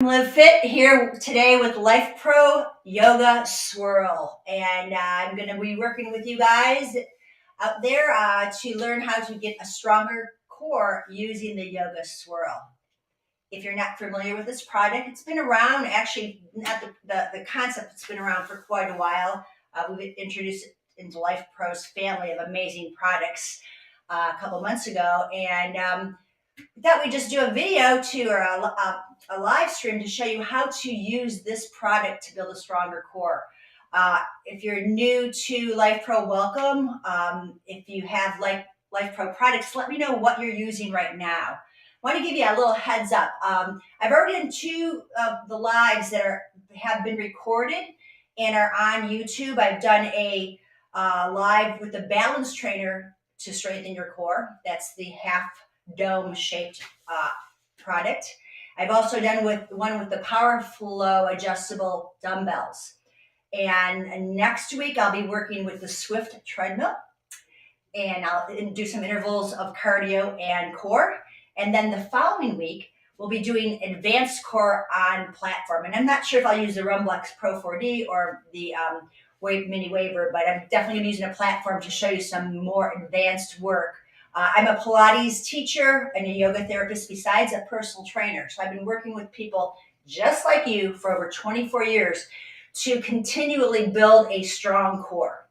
Live Fit here today with Lifepro Yoga Swirl, and I'm going to be working with you guys out there to learn how to get a stronger core using the Yoga Swirl. If you're not familiar with this product, it's been around, actually, not the concept, it's been around for quite a while. We've introduced it into Lifepro's family of amazing products a couple months ago, and we thought we'd just do a video or a live stream to show you how to use this product to build a stronger core. If you're new to LifePro, welcome. If you have LifePro products, let me know what you're using right now. I want to give you a little heads up. I've already done two of the lives that have been recorded and are on YouTube. I've done a live with the balance trainer to strengthen your core. That's the half dome shaped product. I've also done one with the Power Flow adjustable dumbbells. And next week I'll be working with the Swift treadmill, and I'll do some intervals of cardio and core. And then the following week we'll be doing advanced core on platform. And I'm not sure if I'll use the Rumblex Pro 4D or the Mini Waver, but I'm definitely using a platform to show you some more advanced work. I'm a Pilates teacher and a yoga therapist besides a personal trainer. So I've been working with people just like you for over 24 years to continually build a strong core.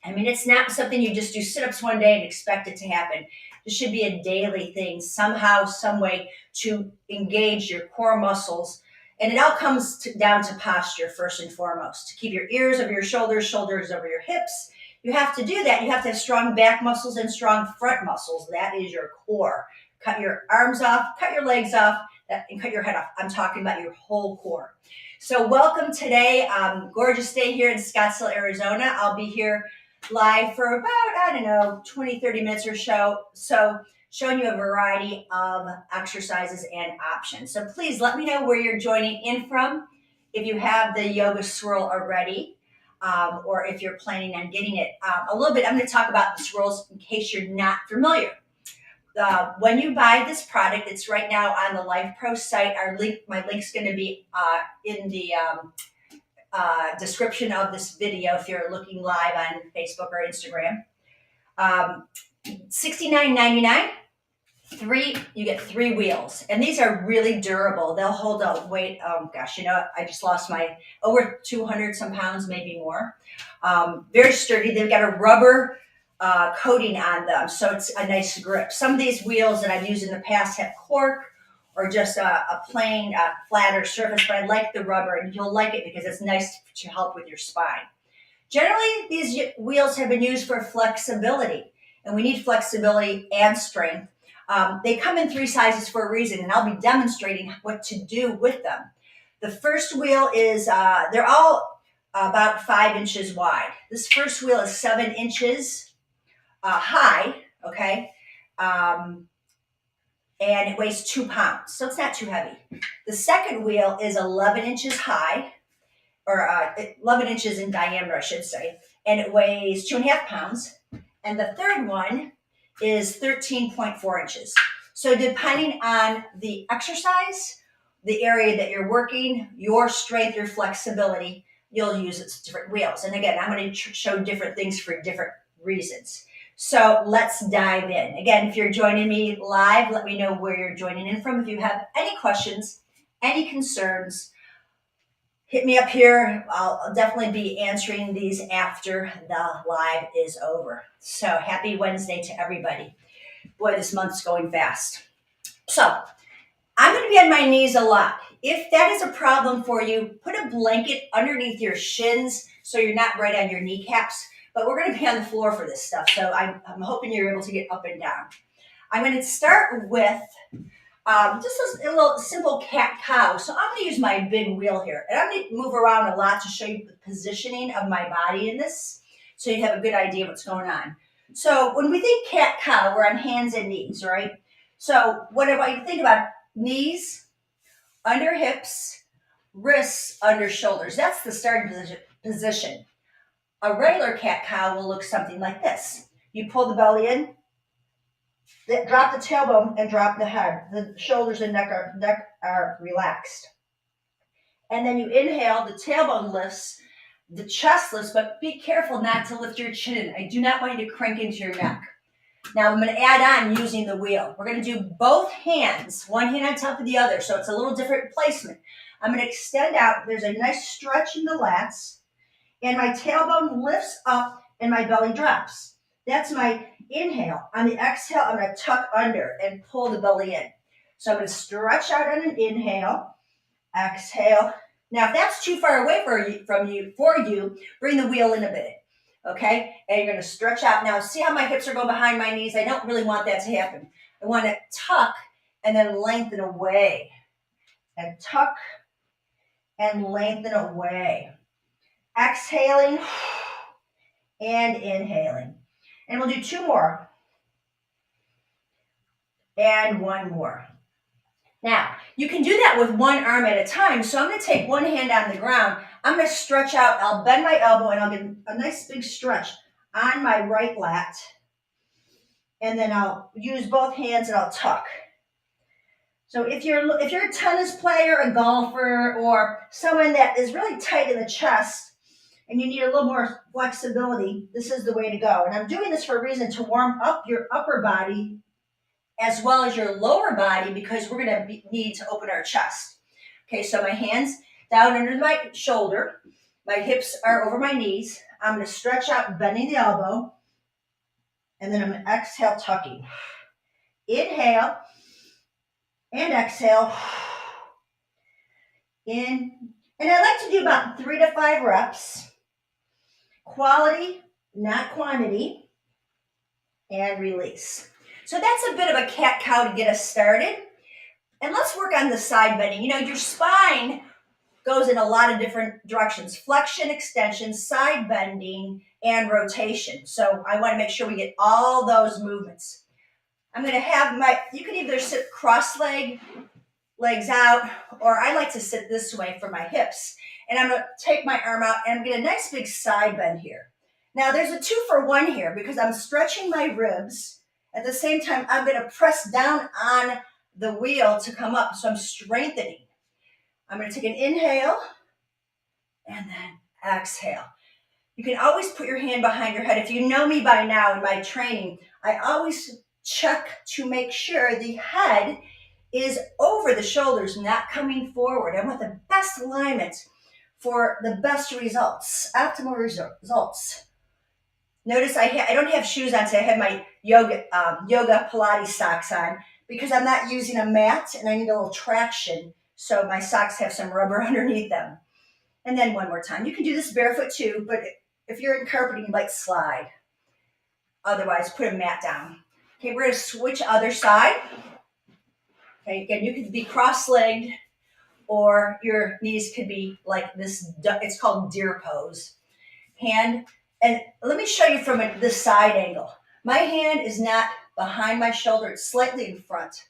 I mean, it's not something you just do sit-ups one day and expect it to happen. This should be a daily thing, somehow, some way to engage your core muscles. And it all comes down to posture first and foremost. To keep your ears over your shoulders, shoulders over your hips. You have to do that. You have to have strong back muscles and strong front muscles. That is your core. Cut your arms off, cut your legs off, and cut your head off. I'm talking about your whole core. So welcome today. Gorgeous day here in Scottsdale, Arizona. I'll be here live for about, 20, 30 minutes or so, showing you a variety of exercises and options. So please let me know where you're joining in from. If you have the Yoga Swirl already, or if you're planning on getting it. A little bit, I'm going to talk about the swirls in case you're not familiar. When you buy this product, it's right now on the LifePro site. My link's going to be in the description of this video if you're looking live on Facebook or Instagram. $69.99. You get 3 wheels, and these are really durable. They'll hold a weight. I just lost over 200 some pounds, maybe more. Very sturdy. They've got a rubber coating on them, so it's a nice grip. Some of these wheels that I've used in the past have cork or just a plain flatter surface, but I like the rubber, and you'll like it because it's nice to help with your spine. Generally, these wheels have been used for flexibility, and we need flexibility and strength. They come in 3 sizes for a reason, and I'll be demonstrating what to do with them. The first wheel is, they're all about 5 inches wide. This first wheel is 7 inches high, okay? And it weighs 2 pounds, so it's not too heavy. The second wheel is 11 inches high, or 11 inches in diameter, I should say, and it weighs 2.5 pounds. And the third one is 13.4 inches. So depending on the exercise, the area that you're working, your strength, your flexibility, you'll use different wheels. And again, I'm going to show different things for different reasons. So let's dive in. Again, if you're joining me live, let me know where you're joining in from. If you have any questions, any concerns, hit me up here. I'll definitely be answering these after the live is over. So happy Wednesday to everybody. Boy, this month's going fast. So I'm going to be on my knees a lot. If that is a problem for you, put a blanket underneath your shins so you're not right on your kneecaps. But we're going to be on the floor for this stuff. So I'm hoping you're able to get up and down. I'm going to start with just a little simple cat-cow. So I'm going to use my big wheel here. And I'm going to move around a lot to show you the positioning of my body in this, so you have a good idea of what's going on. So when we think cat-cow, we're on hands and knees, right? So what do I think about? Knees under hips, wrists under shoulders. That's the starting position. A regular cat-cow will look something like this. You pull the belly in, drop the tailbone, and drop the head. The shoulders and neck are relaxed. And then you inhale, the tailbone lifts, the chest lifts, but be careful not to lift your chin. I do not want you to crank into your neck. Now I'm going to add on using the wheel. We're going to do both hands, one hand on top of the other, so it's a little different placement. I'm going to extend out. There's a nice stretch in the lats, and my tailbone lifts up and my belly drops. That's my inhale. On the exhale, I'm going to tuck under and pull the belly in. So I'm going to stretch out on an inhale, exhale. Now, if that's too far away for you, bring the wheel in a bit. Okay, and you're going to stretch out. Now, see how my hips are going behind my knees? I don't really want that to happen. I want to tuck and then lengthen away. And tuck and lengthen away. Exhaling and inhaling. And we'll do 2 more. And 1 more. Now, you can do that with one arm at a time. So I'm going to take one hand on the ground. I'm going to stretch out. I'll bend my elbow and I'll get a nice big stretch on my right lat. And then I'll use both hands and I'll tuck. So if you're a tennis player, a golfer, or someone that is really tight in the chest and you need a little more flexibility, this is the way to go. And I'm doing this for a reason, to warm up your upper body as well as your lower body, because we're going to need to open our chest. Okay, so my hands down under my shoulder. My hips are over my knees. I'm going to stretch out, bending the elbow. And then I'm going to exhale, tucking. Inhale and exhale. In. And I like to do about 3 to 5 reps. Quality, not quantity. And release. So that's a bit of a cat-cow to get us started. And let's work on the side bending. You know, your spine goes in a lot of different directions. Flexion, extension, side bending, and rotation. So I want to make sure we get all those movements. I'm going to have you can either sit cross-legged, legs out, or I like to sit this way for my hips. And I'm going to take my arm out and get a nice big side bend here. Now there's a 2-for-1 here because I'm stretching my ribs. At the same time, I'm going to press down on the wheel to come up. So I'm strengthening. I'm going to take an inhale and then exhale. You can always put your hand behind your head. If you know me by now in my training, I always check to make sure the head is over the shoulders, not coming forward. I want the best alignment for the best results, optimal results. Notice I don't have shoes on today. I have my yoga Pilates socks on because I'm not using a mat and I need a little traction. So my socks have some rubber underneath them. And then one more time. You can do this barefoot too, but if you're in carpeting, you might slide. Otherwise, put a mat down. Okay, we're going to switch other side. Okay, again, you could be cross-legged or your knees could be like this. It's called deer pose. And let me show you from the side angle. My hand is not behind my shoulder. It's slightly in front.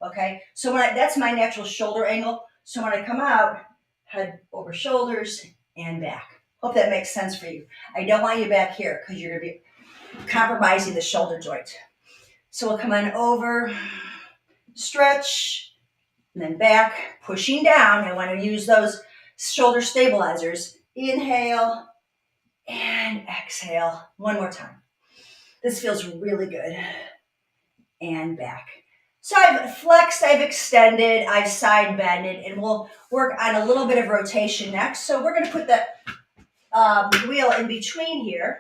Okay, so that's my natural shoulder angle. So when I come out, head over shoulders and back. Hope that makes sense for you. I don't want you back here because you're going to be compromising the shoulder joint. So we'll come on over, stretch, and then back, pushing down. I want to use those shoulder stabilizers. Inhale and exhale. One more time. This feels really good. And back. So I've flexed, I've extended, I've side bended, and we'll work on a little bit of rotation next. So we're going to put the wheel in between here,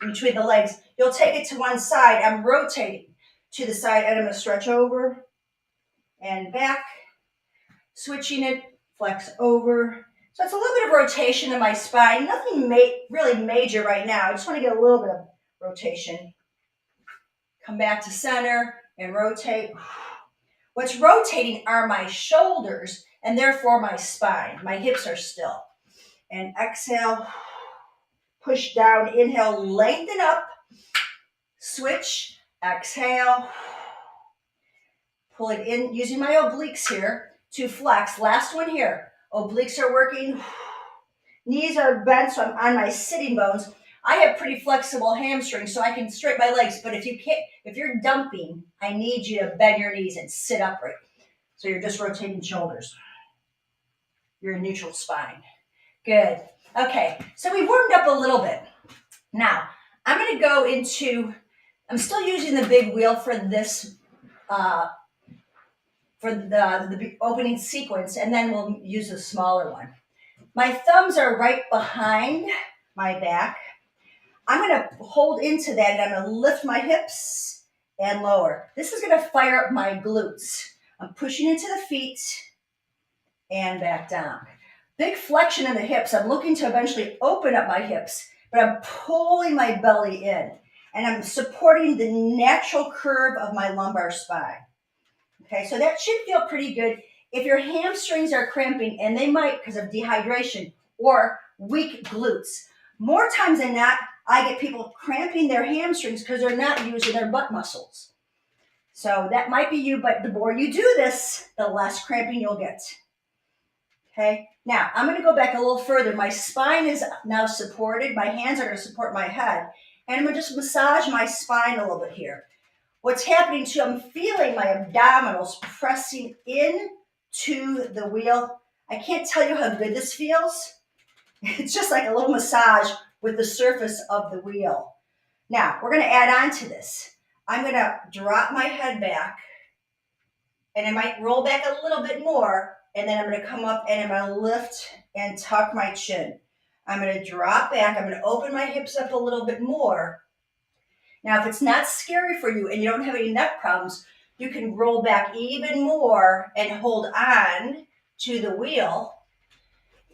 in between the legs. You'll take it to one side. I'm rotating to the side, and I'm going to stretch over and back, switching it, flex over. So it's a little bit of rotation in my spine. Nothing really major right now. I just want to get a little bit of rotation. Come back to center and rotate. What's rotating are my shoulders and therefore my spine. My hips are still. And exhale, push down, inhale, lengthen up, switch, exhale, pull it in using my obliques here to flex. Last one here. Obliques are working. Knees are bent, so I'm on my sitting bones. I have pretty flexible hamstrings, so I can straighten my legs. But if you're dumping, I need you to bend your knees and sit upright. So you're just rotating shoulders. your neutral spine. Good. Okay, so we warmed up a little bit. Now, I'm going to go into, I'm still using the big wheel for this, for the opening sequence, and then we'll use a smaller one. My thumbs are right behind my back. I'm going to hold into that, and I'm going to lift my hips and lower. This is going to fire up my glutes. I'm pushing into the feet and back down. Big flexion in the hips. I'm looking to eventually open up my hips, but I'm pulling my belly in, and I'm supporting the natural curve of my lumbar spine. Okay, so that should feel pretty good. If your hamstrings are cramping, and they might because of dehydration or weak glutes, more times than not, I get people cramping their hamstrings because they're not using their butt muscles. So that might be you, but the more you do this, the less cramping you'll get. Okay, now I'm going to go back a little further. My spine is now supported. My hands are going to support my head, and I'm going to just massage my spine a little bit here. What's happening too, I'm feeling my abdominals pressing in to the wheel. I can't tell you how good this feels. It's just like a little massage with the surface of the wheel. Now, we're going to add on to this. I'm going to drop my head back, and I might roll back a little bit more, and then I'm going to come up and I'm going to lift and tuck my chin. I'm going to drop back. I'm going to open my hips up a little bit more. Now, if it's not scary for you and you don't have any neck problems, you can roll back even more and hold on to the wheel.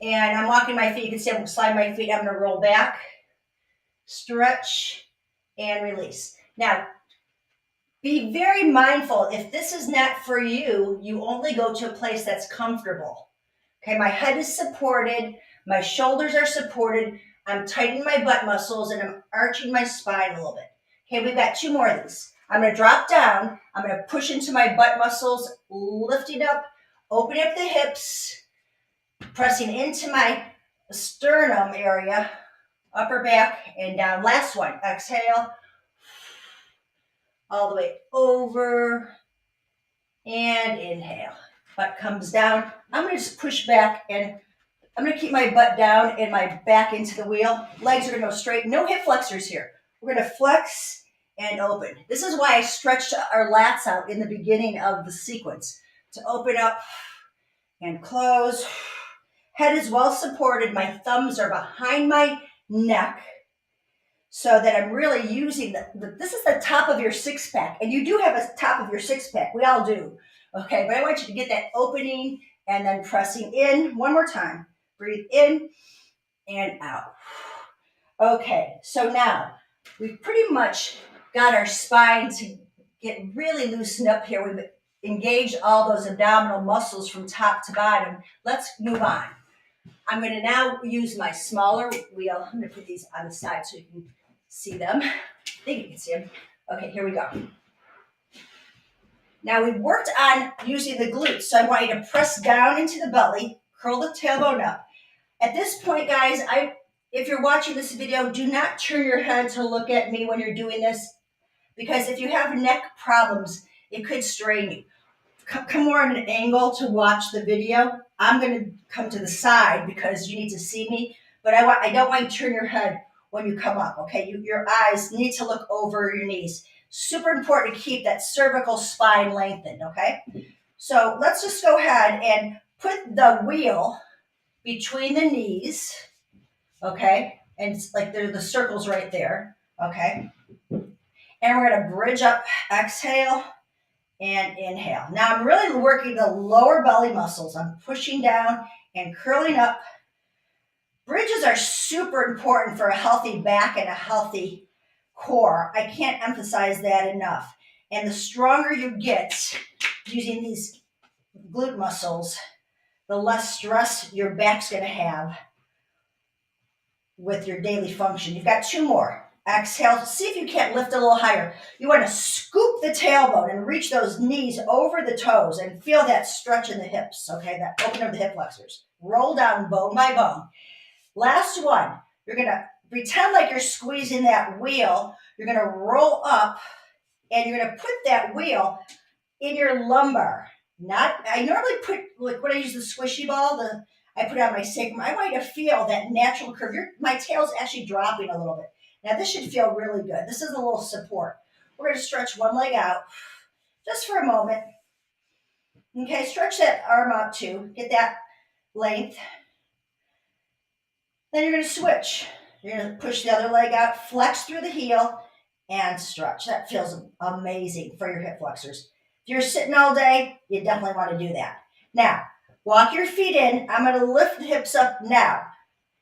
And I'm walking my feet. You can see I'm going to slide my feet. I'm going to roll back, stretch, and release. Now, be very mindful. If this is not for you, you only go to a place that's comfortable. Okay, my head is supported. My shoulders are supported. I'm tightening my butt muscles, and I'm arching my spine a little bit. Okay, we've got two more of these. I'm going to drop down. I'm going to push into my butt muscles, lifting up, opening up the hips, pressing into my sternum area, upper back, and down. Last one. Exhale. All the way over, and inhale. Butt comes down. I'm going to just push back, and I'm going to keep my butt down and my back into the wheel. Legs are going to go straight. No hip flexors here. We're going to flex and open. This is why I stretched our lats out in the beginning of the sequence. To open up and close. Head is well supported. My thumbs are behind my neck so that I'm really using this is the top of your six pack. And you do have a top of your six pack. We all do. Okay, but I want you to get that opening and then pressing in one more time. Breathe in and out. Okay, so now we've pretty much got our spine to get really loosened up here. We've engaged all those abdominal muscles from top to bottom. Let's move on. I'm going to now use my smaller wheel. I'm going to put these on the side so you can see them. I think you can see them. Okay, here we go. Now we've worked on using the glutes, so I want you to press down into the belly, curl the tailbone up. At this point, guys, if you're watching this video, do not turn your head to look at me when you're doing this, because if you have neck problems, it could strain you. Come more on an angle to watch the video. I'm going to come to the side because you need to see me, but I don't want you to turn your head when you come up, okay? Your eyes need to look over your knees. Super important to keep that cervical spine lengthened, okay? So let's just go ahead and put the wheel between the knees, okay? And it's like there are the circles right there, okay? And we're going to bridge up, exhale, and inhale. Now I'm really working the lower belly muscles. I'm pushing down and curling up. Bridges are super important for a healthy back and a healthy core. I can't emphasize that enough. And the stronger you get using these glute muscles, the less stress your back's going to have with your daily function. You've got two more. Exhale. See if you can't lift a little higher. You want to scoop the tailbone and reach those knees over the toes and feel that stretch in the hips, okay? That open of the hip flexors. Roll down bone by bone. Last one. You're going to pretend like you're squeezing that wheel. You're going to roll up, and you're going to put that wheel in your lumbar. I normally put, like when I use the squishy ball, I put it on my sacrum. I want you to feel that natural curve. My tail's actually dropping a little bit. Now this should feel really good. This is a little support. We're going to stretch one leg out just for a moment. Okay, stretch that arm out too. Get that length. Then you're going to switch. You're going to push the other leg out, flex through the heel, and stretch. That feels amazing for your hip flexors. If you're sitting all day, you definitely want to do that. Now, walk your feet in. I'm going to lift the hips up now.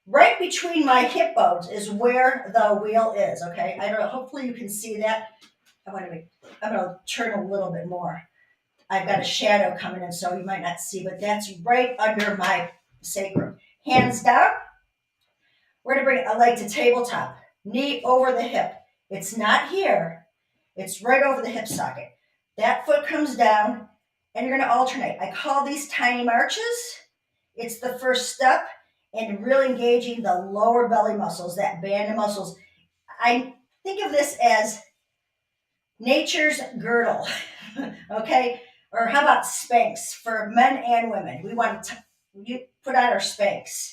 Right between my hip bones is where the wheel is, okay? I don't know, hopefully you can see that. I'm going to turn a little bit more. I've got a shadow coming in, so you might not see, but that's right under my sacrum. Hands down. We're going to bring a leg to tabletop, knee over the hip. It's not here. It's right over the hip socket. That foot comes down, and you're going to alternate. I call these tiny marches. It's the first step in really engaging the lower belly muscles, that band of muscles. I think of this as nature's girdle, okay? Or how about Spanx for men and women? We want to put on our Spanx.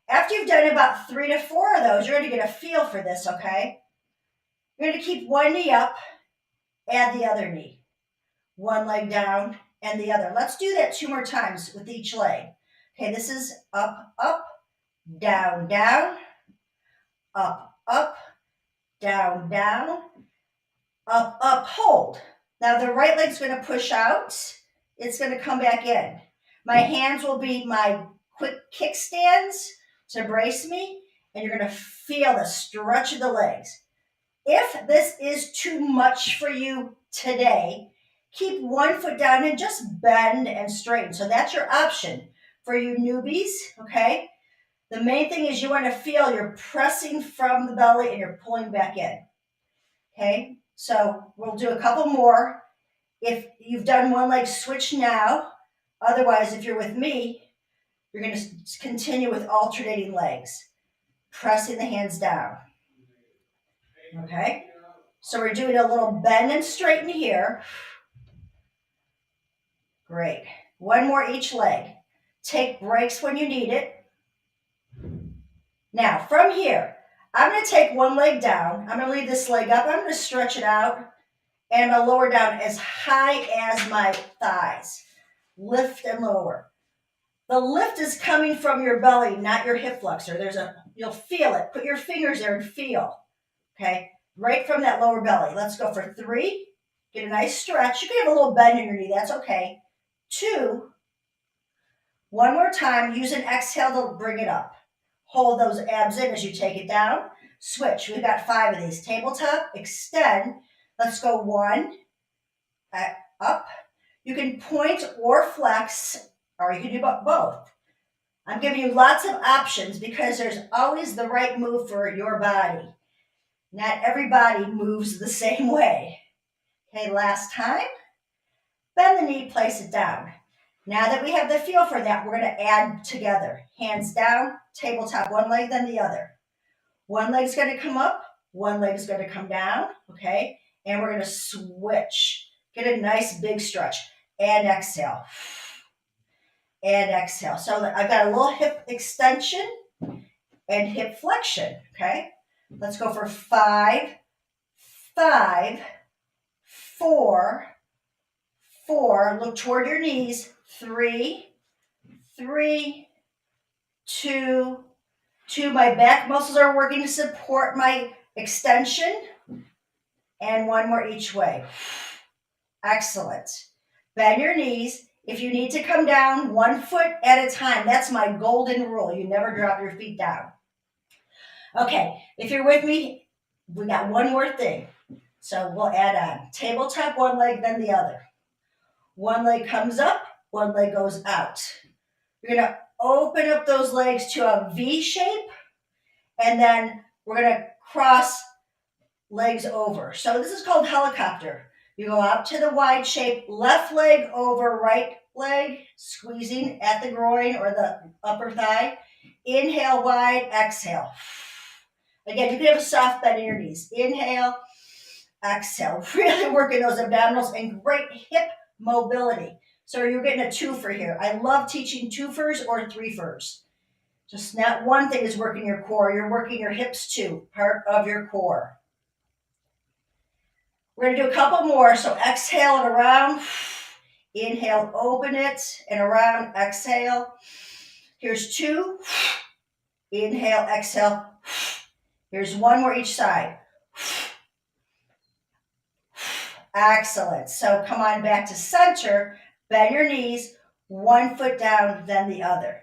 After you've done about 3 to 4 of those, you're going to get a feel for this, okay? You're going to keep one knee up, add the other knee. One leg down and the other. Let's do that 2 more times with each leg. Okay, this is up, up, down, down, up, up, down, down, up, up, hold. Now the right leg's going to push out. It's going to come back in. My hands will be my quick kickstands to brace me, and you're going to feel the stretch of the legs. If this is too much for you today, keep one foot down and just bend and straighten. So that's your option for you newbies, okay? The main thing is you want to feel you're pressing from the belly and you're pulling back in, okay? So we'll do a couple more. If you've done one leg, switch now. Otherwise, if you're with me, you're going to continue with alternating legs, pressing the hands down, okay? So we're doing a little bend and straighten here. Great. One more each leg. Take breaks when you need it. Now, from here, I'm going to take one leg down. I'm going to leave this leg up. I'm going to stretch it out, and I'm going to lower down as high as my thighs. Lift and lower. The lift is coming from your belly, not your hip flexor. You'll feel it. Put your fingers there and feel. Okay? Right from that lower belly. Let's go for 3. Get a nice stretch. You can have a little bend in your knee. That's okay. 2. One more time. Use an exhale to bring it up. Hold those abs in as you take it down. Switch. We've got 5 of these. Tabletop. Extend. Let's go 1. Up. You can point or flex, or you can do both. I'm giving you lots of options because there's always the right move for your body. Not everybody moves the same way. Okay, last time. Bend the knee, place it down. Now that we have the feel for that, we're going to add together. Hands down, tabletop, one leg, then the other. One leg's going to come up, one leg's going to come down, okay? And we're going to switch. Get a nice big stretch. And exhale. And exhale. So I've got a little hip extension and hip flexion, okay? Let's go for 5, 5, 4, 4. Look toward your knees. 3, 3, 2, 2. My back muscles are working to support my extension. And 1 more each way. Excellent. Bend your knees. If you need to come down 1 foot at a time, that's my golden rule. You never drop your feet down. Okay, if you're with me, we got one more thing. So we'll add on. Tabletop, one leg, then the other. One leg comes up, one leg goes out. You're going to open up those legs to a V shape, and then we're going to cross legs over. So this is called helicopter. You go out to the wide shape, left leg over right leg, squeezing at the groin or the upper thigh. Inhale wide, exhale. Again, you can have a soft bend in your knees. Inhale, exhale. Really working those abdominals and great hip mobility. So you're getting a twofer here. I love teaching twofers or threefers. Just not one thing is working your core. You're working your hips too, part of your core. We're going to do a couple more. So exhale and around. Inhale, open it and around. Exhale. Here's two. Inhale, exhale. Here's one more each side. Excellent. So come on back to center. Bend your knees. One foot down, then the other.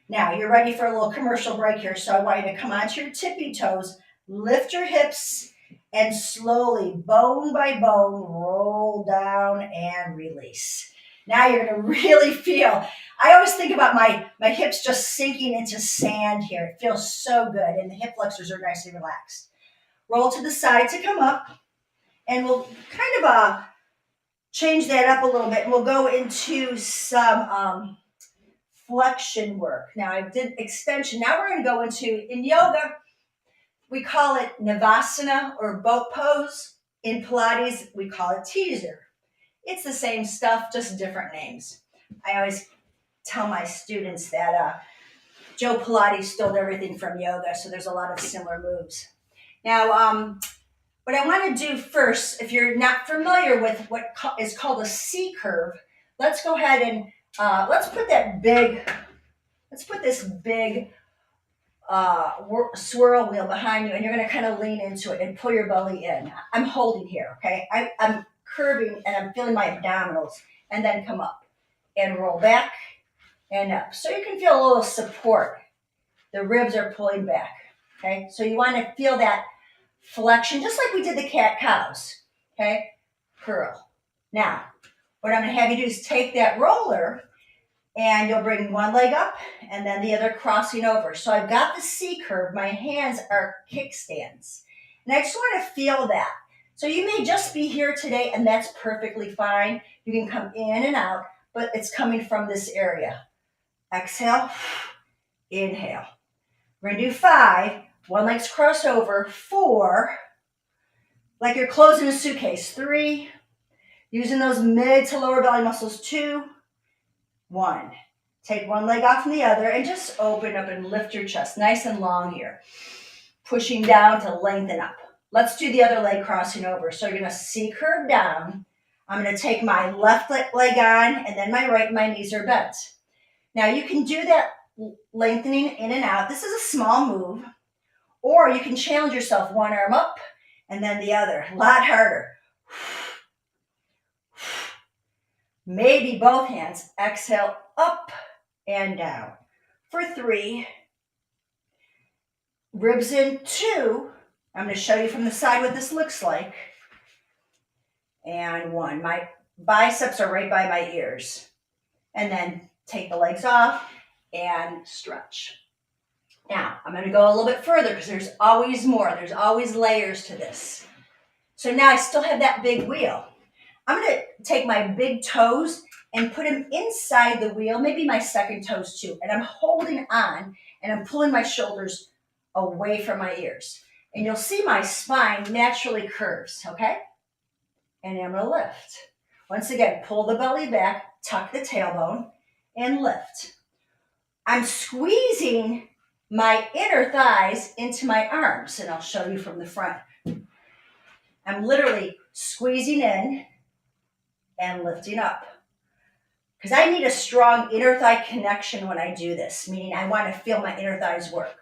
Now you're ready for a little commercial break here. So I want you to come onto your tippy toes. Lift your hips. And slowly, bone by bone, roll down and release. Now you're going to really feel, I always think about my hips just sinking into sand here. It feels so good, and the hip flexors are nicely relaxed. Roll to the side to come up, and we'll kind of change that up a little bit, and we'll go into some flexion work. Now I did extension. Now we're going to go into, in yoga, we call it Navasana or boat pose. In Pilates, we call it teaser. It's the same stuff, just different names. I always tell my students that Joe Pilates stole everything from yoga, so there's a lot of similar moves. Now, what I want to do first, if you're not familiar with what is called a C curve, let's go ahead and let's put this big swirl wheel behind you, and you're going to kind of lean into it and pull your belly in. I'm holding here, okay? I'm curving and I'm feeling my abdominals, and then come up and roll back and up. So you can feel a little support. The ribs are pulling back, okay? So you want to feel that flexion, just like we did the cat-cows, okay? Curl. Now, what I'm going to have you do is take that roller, and you'll bring one leg up and then the other crossing over. So I've got the C curve. My hands are kickstands. And I just want to feel that. So you may just be here today, and that's perfectly fine. You can come in and out, but it's coming from this area. Exhale, inhale. We're going to do 5. One leg's crossed over. 4, like you're closing a suitcase. 3, using those mid to lower belly muscles. 2, 1. Take one leg off from the other and just open up and lift your chest. Nice and long here. Pushing down to lengthen up. Let's do the other leg crossing over. So you're going to C curve down. I'm going to take my left leg on and then my right. My knees are bent. Now you can do that lengthening in and out. This is a small move. Or you can challenge yourself. One arm up and then the other. A lot harder. Maybe both hands. Exhale, up and down. For 3. Ribs in. 2. I'm going to show you from the side what this looks like. And 1. My biceps are right by my ears. And then take the legs off and stretch. Now, I'm going to go a little bit further because there's always more. There's always layers to this. So now I still have that big wheel. I'm going to take my big toes and put them inside the wheel, maybe my second toes too. And I'm holding on and I'm pulling my shoulders away from my ears. And you'll see my spine naturally curves, okay? And I'm going to lift. Once again, pull the belly back, tuck the tailbone, and lift. I'm squeezing my inner thighs into my arms, and I'll show you from the front. I'm literally squeezing in and lifting up. Because I need a strong inner thigh connection when I do this, meaning I want to feel my inner thighs work,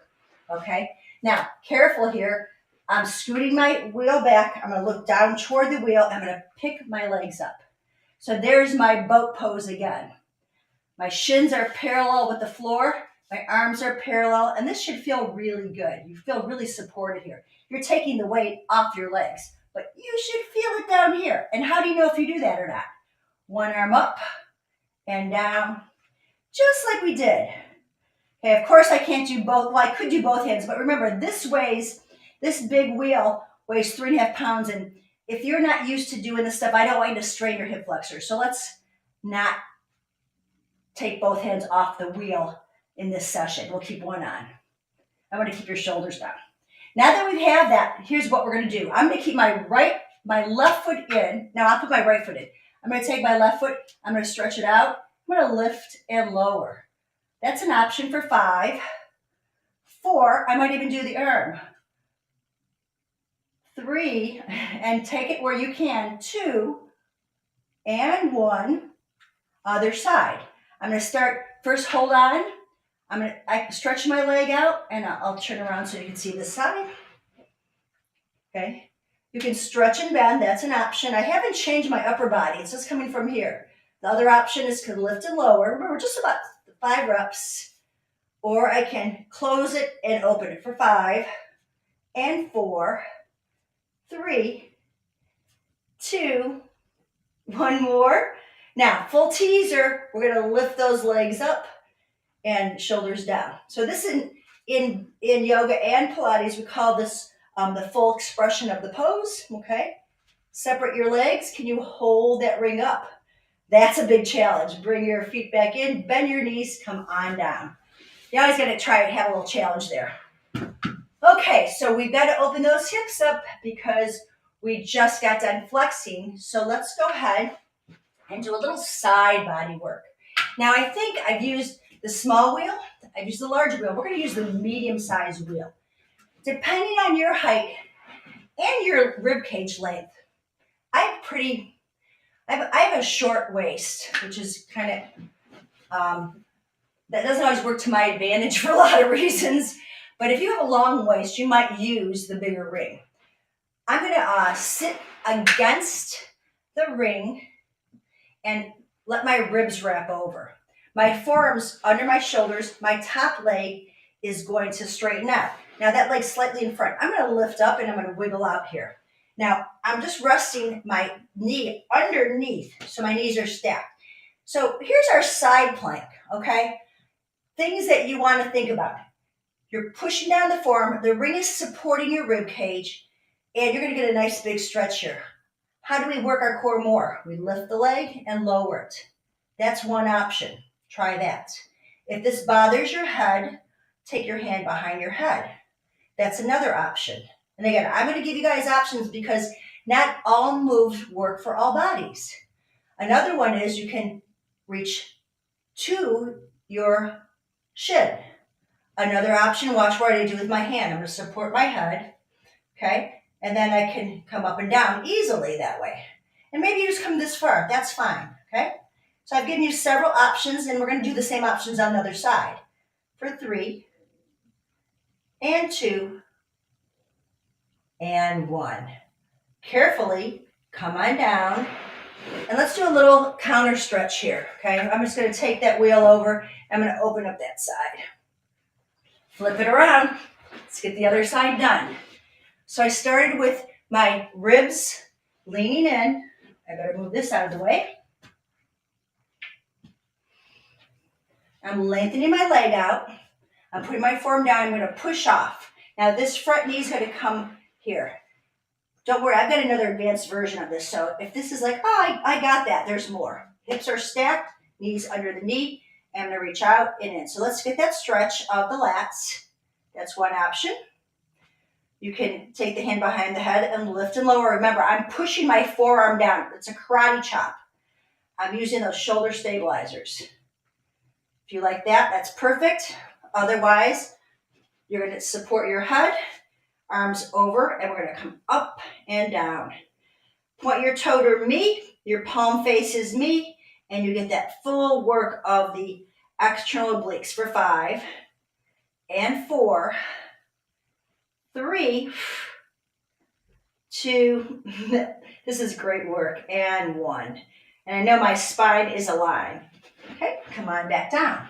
okay? Now, careful here. I'm scooting my wheel back. I'm going to look down toward the wheel. I'm going to pick my legs up. So there's my boat pose again. My shins are parallel with the floor. My arms are parallel, and this should feel really good. You feel really supported here. You're taking the weight off your legs, but you should feel it down here. And how do you know if you do that or not? One arm up and down, just like we did. Okay, of course I can't do both. Well, I could do both hands, but remember, this big wheel weighs 3.5 pounds, and if you're not used to doing this stuff, I don't want you to strain your hip flexors. So let's not take both hands off the wheel in this session. We'll keep one on. I want to keep your shoulders down. Now that we have that, here's what we're going to do. I'm going to keep my left foot in. Now I'll put my right foot in. I'm going to take my left foot, I'm going to stretch it out. I'm going to lift and lower. That's an option for 5. 4, I might even do the arm. 3, and take it where you can. 2, and 1, other side. I'm going to start, first hold on. I stretch my leg out, and I'll turn around so you can see this side. Okay. You can stretch and bend. That's an option. I haven't changed my upper body. It's just coming from here. The other option is to lift and lower. Remember, just about 5 reps. Or I can close it and open it for 5 and 4, 3, 2, 1 more. Now, full teaser, we're going to lift those legs up and shoulders down. So this in yoga and Pilates, we call this the full expression of the pose, okay? Separate your legs. Can you hold that ring up? That's a big challenge. Bring your feet back in, bend your knees, come on down. You always got to try and have a little challenge there. Okay, so we've got to open those hips up because we just got done flexing. So let's go ahead and do a little side body work. Now I think I've used the small wheel. I've used the large wheel. We're going to use the medium-sized wheel. Depending on your height and your rib cage length, I have a short waist, which is kind of, that doesn't always work to my advantage for a lot of reasons. But if you have a long waist, you might use the bigger ring. I'm going to sit against the ring and let my ribs wrap over. My forearms under my shoulders, my top leg is going to straighten out. Now that leg's slightly in front. I'm going to lift up and I'm going to wiggle out here. Now I'm just resting my knee underneath, so my knees are stacked. So here's our side plank, okay? Things that you want to think about. You're pushing down the forearm, the ring is supporting your rib cage, and you're going to get a nice big stretch here. How do we work our core more? We lift the leg and lower it. That's one option. Try that. If this bothers your head, take your hand behind your head. That's another option. And again, I'm going to give you guys options because not all moves work for all bodies. Another one is you can reach to your shin. Another option, watch what I do with my hand. I'm going to support my head, okay? And then I can come up and down easily that way. And maybe you just come this far. That's fine, okay? So I've given you several options, and we're going to do the same options on the other side. For 3, and 2, and 1. Carefully, come on down. And let's do a little counter stretch here, okay? I'm just going to take that wheel over. I'm going to open up that side. Flip it around. Let's get the other side done. So I started with my ribs leaning in. I better move this out of the way. I'm lengthening my leg out. I'm putting my forearm down. I'm going to push off. Now this front knee is going to come here. Don't worry, I've got another advanced version of this. So if this is like, oh, I got that, there's more. Hips are stacked, knees under the knee. I'm going to reach out and in. So let's get that stretch of the lats. That's one option. You can take the hand behind the head and lift and lower. Remember, I'm pushing my forearm down. It's a karate chop. I'm using those shoulder stabilizers. If you like that, that's perfect. Otherwise, you're going to support your head, arms over, and we're going to come up and down. Point your toe to me, your palm faces me, and you get that full work of the external obliques for 5, and 4, 3, 2, this is great work, and 1. And I know my spine is aligned. Okay, come on back down.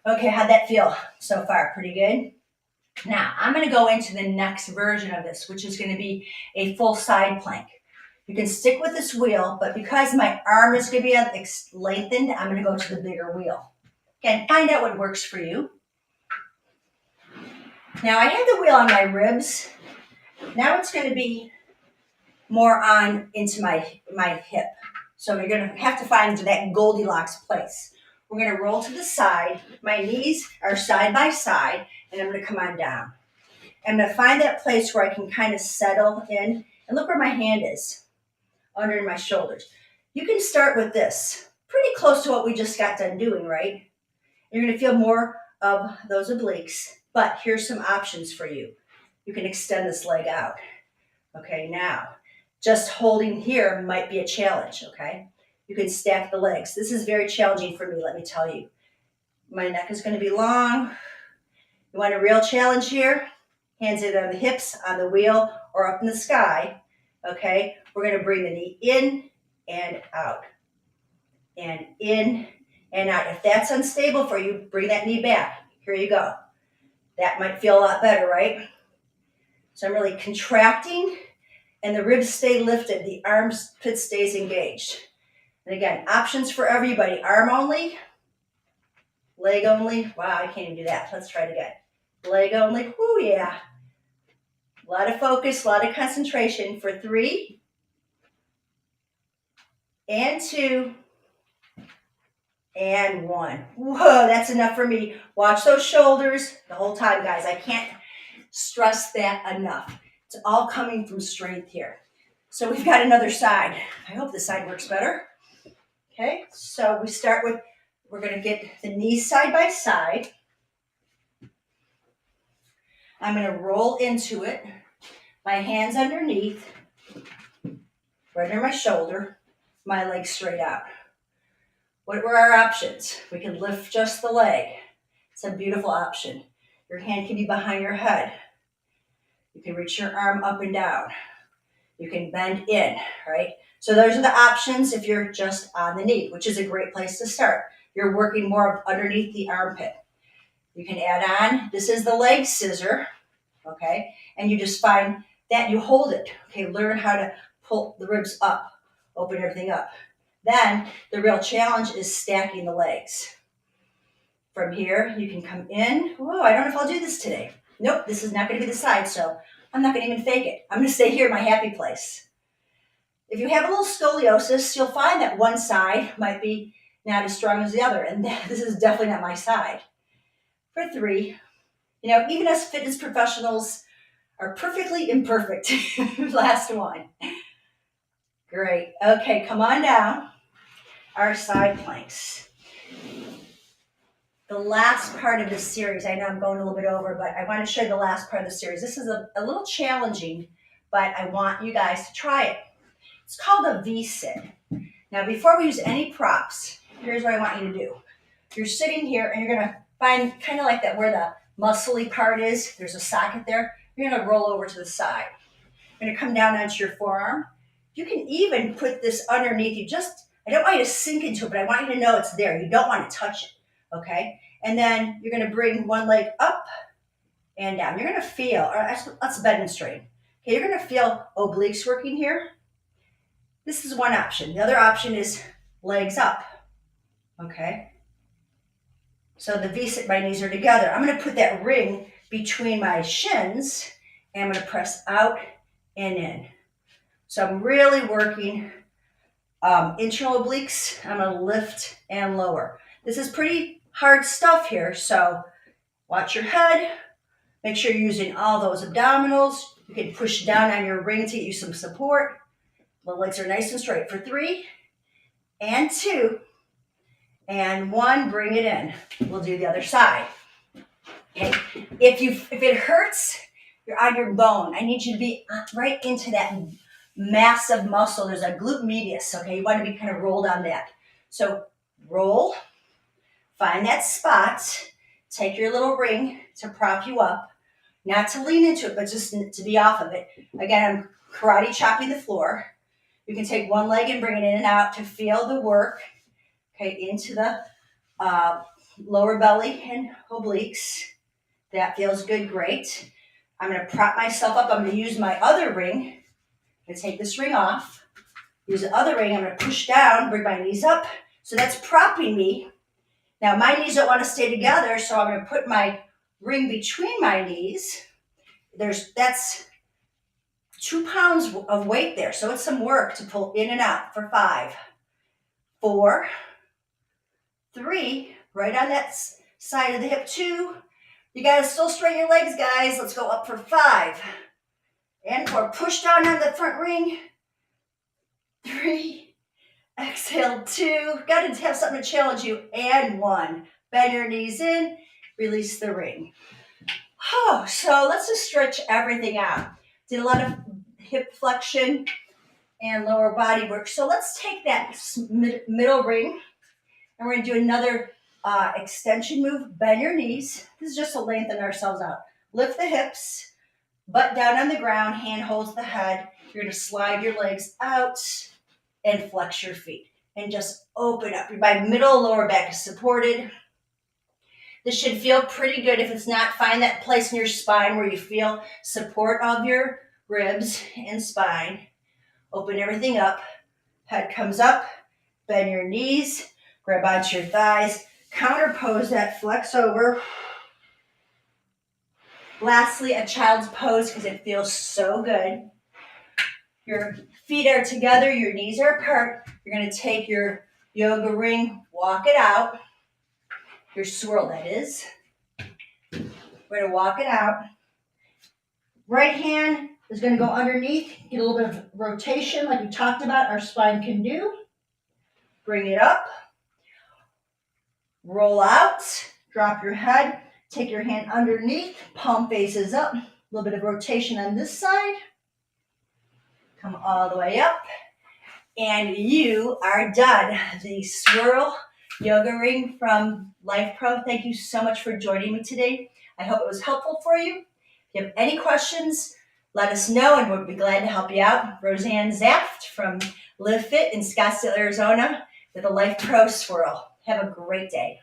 Okay, how'd that feel so far? Pretty good? Now, I'm going to go into the next version of this, which is going to be a full side plank. You can stick with this wheel, but because my arm is going to be lengthened, I'm going to go to the bigger wheel. Again, find out what works for you. Now, I have the wheel on my ribs. Now it's going to be more on into my hip. So you're going to have to find that Goldilocks place. We're going to roll to the side. My knees are side by side, and I'm going to come on down. I'm going to find that place where I can kind of settle in. And look where my hand is. under my shoulders. You can start with this, pretty close to what we just got done doing, right? You're gonna feel more of those obliques, but here's some options for you. You can extend this leg out. Okay, now, just holding here might be a challenge, okay? You can stack the legs. This is very challenging for me, let me tell you. My neck is gonna be long. You want a real challenge here? Hands either on the hips, on the wheel, or up in the sky, okay? We're gonna bring the knee in and out, and in and out. If that's unstable for you, bring that knee back. Here you go. That might feel a lot better, right? So I'm really contracting, and the ribs stay lifted. The armpit stays engaged. And again, options for everybody. Arm only, leg only. Wow, I can't even do that. Let's try it again. Leg only. Whoo, yeah. A lot of focus, a lot of concentration for 3 and 2 and 1. Whoa, that's enough for me. Watch those shoulders the whole time, guys. I can't stress that enough. It's all coming from strength here. So we've got another side. I hope this side works better. Okay, so we start with, we're going to get the knees side by side. I'm going to roll into it. My hands underneath, right under my shoulder, my legs straight out. What were our options? We can lift just the leg. It's a beautiful option. Your hand can be behind your head. You can reach your arm up and down. You can bend in, right? So those are the options if you're just on the knee, which is a great place to start. You're working more underneath the armpit. You can add on, this is the leg scissor, okay? And you just find that, you hold it, okay? Learn how to pull the ribs up, open everything up. Then the real challenge is stacking the legs. From here, you can come in. Whoa, I don't know if I'll do this today. Nope, this is not going to be the side, so I'm not going to even fake it. I'm going to stay here in my happy place. If you have a little scoliosis, you'll find that one side might be not as strong as the other, and this is definitely not my side. For 3, you know, even as fitness professionals are perfectly imperfect. Last one. Great. Okay, come on down. Our side planks. The last part of this series, I know I'm going a little bit over, but I want to show you the last part of the series. This is a little challenging, but I want you guys to try it. It's called a V-sit. Now, before we use any props, here's what I want you to do. You're sitting here, and you're going to find kind of like that where the muscly part is. There's a socket there. You're going to roll over to the side. You're going to come down onto your forearm. You can even put this underneath you. I don't want you to sink into it, but I want you to know it's there. You don't want to touch it, okay? And then you're going to bring one leg up and down. You're going to feel, or let's bend and straighten. Okay, you're going to feel obliques working here. This is one option. The other option is legs up, okay? So the V-sit, my knees are together. I'm going to put that ring between my shins, and I'm going to press out and in. So I'm really working internal obliques. I'm going to lift and lower. This is pretty hard stuff here, so watch your head. Make sure you're using all those abdominals. You can push down on your ring to get you some support. The legs are nice and straight. For 3 and 2 and 1, bring it in. We'll do the other side. Okay. If it hurts, you're on your bone. I need you to be right into that massive muscle. There's a glute medius, okay? You want to be kind of rolled on that. So roll, find that spot, take your little ring to prop you up, not to lean into it, but just to be off of it. Again, I'm karate chopping the floor. You can take one leg and bring it in and out to feel the work, okay, into the lower belly and obliques. That feels good, great. I'm going to prop myself up. I'm going to use my other ring. I'm going to take this ring off. Use the other ring. I'm going to push down, bring my knees up. So that's propping me. Now, my knees don't want to stay together, so I'm going to put my ring between my knees. That's 2 pounds of weight there, so it's some work to pull in and out for 5, 4, 3, right on that side of the hip, 2. You got to still straighten your legs, guys. Let's go up for 5 and 4. Push down on the front ring. 3, exhale, 2. Got to have something to challenge you. And 1. Bend your knees in, release the ring. Oh, so let's just stretch everything out. Did a lot of hip flexion and lower body work. So let's take that middle ring and we're going to do another extension move. Bend your knees. This is just to lengthen ourselves out. Lift the hips, butt down on the ground, hand holds the head. You're going to slide your legs out and flex your feet and just open up. Your middle lower back is supported. This should feel pretty good. If it's not, find that place in your spine where you feel support of your ribs and spine. Open everything up. Head comes up. Bend your knees. Grab onto your thighs. Counter pose that, flex over. Lastly, a child's pose because it feels so good. Your feet are together. Your knees are apart. You're going to take your yoga ring, walk it out. Your swirl, that is. We're going to walk it out. Right hand is going to go underneath. Get a little bit of rotation like we talked about our spine can do. Bring it up. Roll out. Drop your head. Take your hand underneath. Palm faces up. A little bit of rotation on this side. Come all the way up. And you are done. The Swirl Yoga Ring from Lifepro. Thank you so much for joining me today. I hope it was helpful for you. If you have any questions, let us know and we'll be glad to help you out. Roseann Zaft from Live Fit in Scottsdale, Arizona with a Lifepro Swirl. Have a great day.